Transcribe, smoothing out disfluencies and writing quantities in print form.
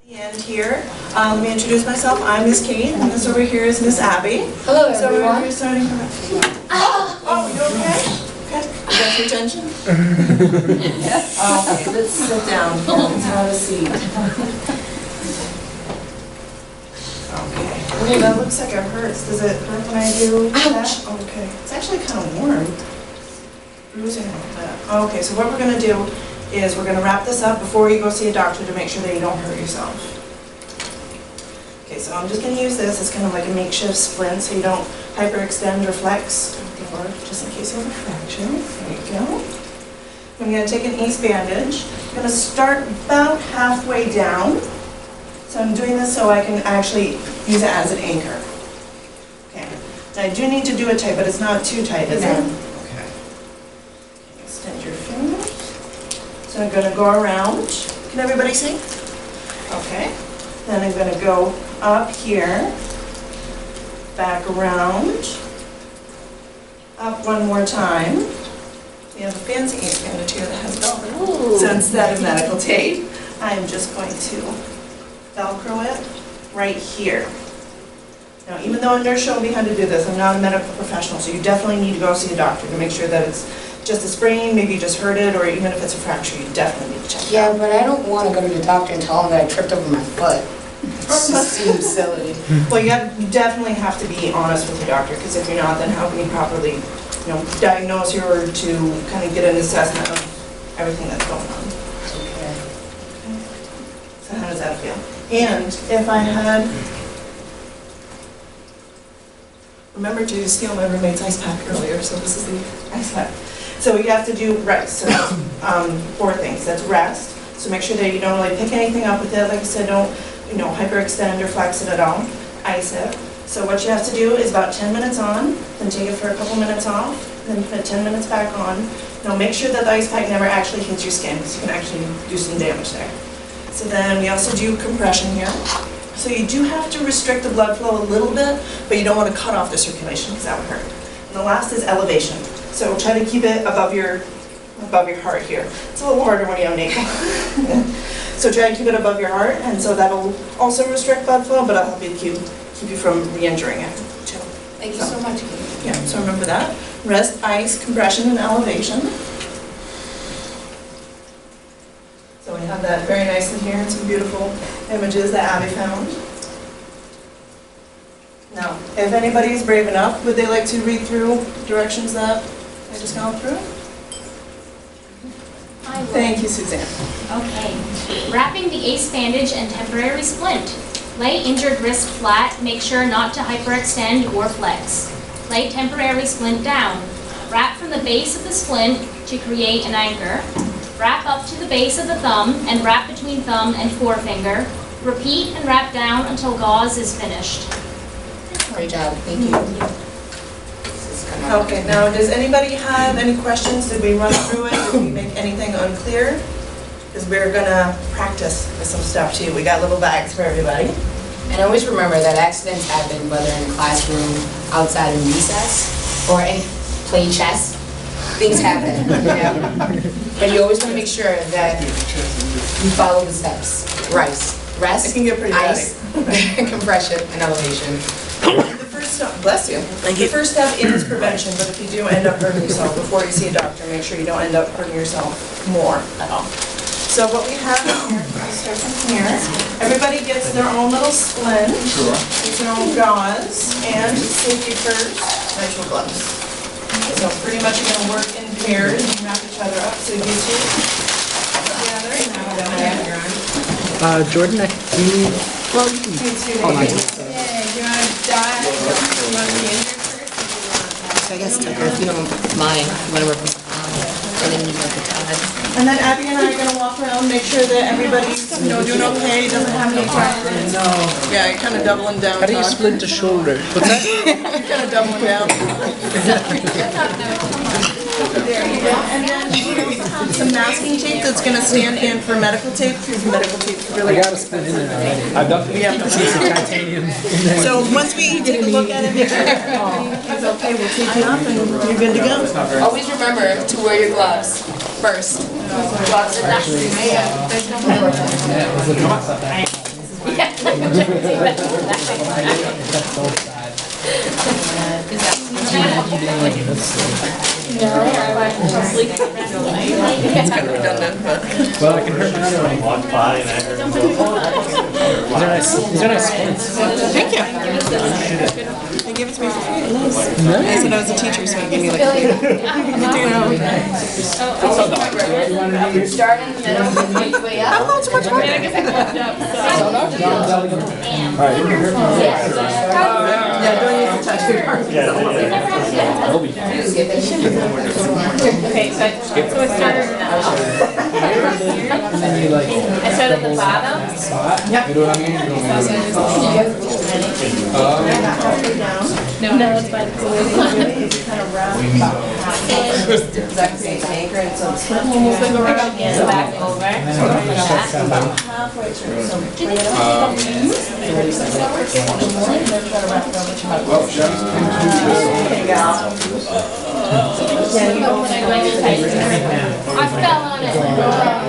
And here, let me introduce myself. I'm Miss Kate, and this over here is Miss Abby. Hello, so everyone. We're starting from. Oh, you okay? Okay. You got your attention? Yes. Okay, let's sit down. Let's have a seat. Okay. Oh, that looks like it hurts. Does it hurt when I do that? Okay. It's actually kind of warm. Bruising a little bit. Okay, so what we're going to do is we're going to wrap this up before you go see a doctor to make sure that you don't hurt yourself. Okay, so I'm just going to use this as kind of like a makeshift splint so you don't hyperextend or flex, or just in case you have a fracture. There you go. I'm going to take an ace bandage. I'm going to start about halfway down. So I'm doing this so I can actually use it as an anchor. Okay. Now I do need to do it tight, but it's not too tight, is it? Okay. Extend your fingers. So I'm going to go around. Can everybody see? Okay. Then I'm going to go up here, back around, up one more time. We have a fancy ace bandage here that has Velcro. So instead of medical tape, I'm just going to Velcro it right here. Now, even though a nurse showed me how to do this, I'm not a medical professional, so you definitely need to go see a doctor to make sure that it's just a sprain, maybe you just hurt it, or even if it's a fracture, you definitely need to check it out. Yeah, but I don't want to go to the doctor and tell him that I tripped over my foot. It just seems silly. Well, you definitely have to be honest with your doctor, because if you're not, then how can you properly, diagnose you or to kind of get an assessment of everything that's going on? Okay. So how does that feel? And if I had, remember to steal my roommate's ice pack earlier, so this is the ice pack. So you have to do rest. So that's 4 things. That's rest. So make sure that you don't really pick anything up with it. Like I said, don't hyperextend or flex it at all. Ice it. So what you have to do is about 10 minutes on, then take it for a couple minutes off, then put 10 minutes back on. Now make sure that the ice pack never actually hits your skin, because you can actually do some damage there. So then we also do compression here. So you do have to restrict the blood flow a little bit, but you don't want to cut off the circulation because that would hurt. And the last is elevation. So try to keep it above your heart here. It's a little harder when you have an ankle. So try to keep it above your heart, and so that'll also restrict blood flow, but it'll help you keep you from re-injuring it too. Thank you so much, Kate. Yeah, so remember that. Rest, ice, compression, and elevation. So we have that very nice in here, and some beautiful images that Abby found. Now, if anybody is brave enough, would they like to read through directions that I just gone through? I will. Thank you, Suzanne. Okay. Wrapping the ace bandage and temporary splint. Lay injured wrist flat. Make sure not to hyperextend or flex. Lay temporary splint down. Wrap from the base of the splint to create an anchor. Wrap up to the base of the thumb and wrap between thumb and forefinger. Repeat and wrap down until gauze is finished. Great job. Thank you. Okay, now does anybody have any questions? Did we run through it? Did we make anything unclear? Because we're going to practice with some stuff too. We got little bags for everybody. And always remember that accidents happen, whether in a classroom, outside in recess, or playing chess. Things happen. But you always want to make sure that you follow the steps. Rest, It can get pretty ice, compression, and elevation. The first step, bless you. The first step is prevention, but if you do end up hurting yourself before you see a doctor, make sure you don't end up hurting yourself more at all. So what we have here, I'll start from here. Everybody gets their own little splint, gets their own gauze, and safety first, nitrile gloves. So pretty much you're going to work in pairs and wrap each other up. So you two together. Jordan, do you need, well, you can, oh, nice. Do you want to die? Do you want to be injured first? So I guess, Tucker, if you don't mind, I'm going to work with and then you work with Todd. And then Abby and I are going to walk around, make sure that everybody's doing okay, doesn't have any fractures. No. Yeah, you're kind of doubling down. How do you split the shoulder? What's that? You're kind of doubling down. There you go. And then we also have some masking tape that's going to stand in for medical tape, because medical tape is really. I got a split in there already. I've done We have to some titanium in there. So once we take a look at it, make sure it's okay, we'll take you up and you're good to go. Always remember to wear your gloves first. Gloves are not. That's so sad. You didn't like this. It's kind of redundant, but. Well, I can hurt my other leg. Walked by and I heard him go, These are nice splints. Thank you. They gave it to me for free. Nice. I said I was a teacher, so he gave me like. Start in the middle, make your way up. Oh, it's much more. Yeah. Yeah, don't use the touch your arm. yeah. Okay, so I started now. And then you like I started at the bottom. spot. You know what I mean? You don't No, it's by the pool. Kind of round about half. Exact same anchor and some split. So go right again, back over. Halfway through, so bring it up. I fell on it.